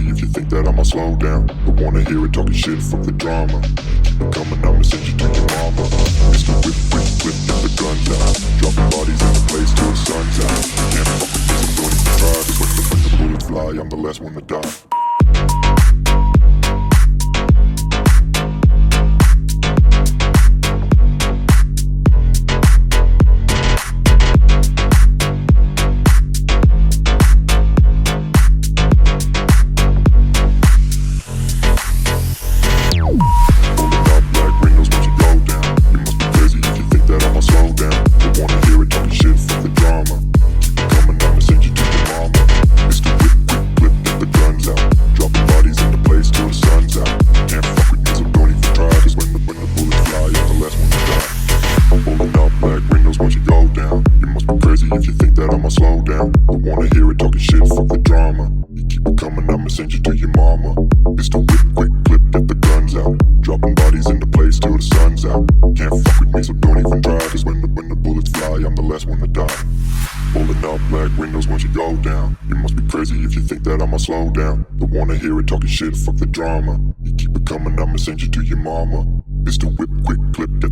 crazy if you think that I'ma slow down. Don't wanna hear it talking shit, fuck the drama. Keep it coming, I'ma send you to your mama. Mr. Whip, whip, whip, get the guns out. Dropping bodies in the place till the sun's out. Can't fuck with this, I'm going to try. Cause when the bullets fly, I'm the last one to die. If you think that I'ma slow down, don't wanna hear it talking shit, fuck the drama. You keep it coming, I'ma send you to your mama. Mr. Whip, quick clip, get the guns out. Dropping bodies into place till the sun's out. Can't fuck with me, so don't even try. Cause when the bullets fly, I'm the last one to die. Pulling up black windows once you go down. You must be crazy if you think that I'ma slow down. Don't wanna hear it talking shit, fuck the drama. You keep it coming, I'ma send you to your mama. Mr. Whip, quick clip, get the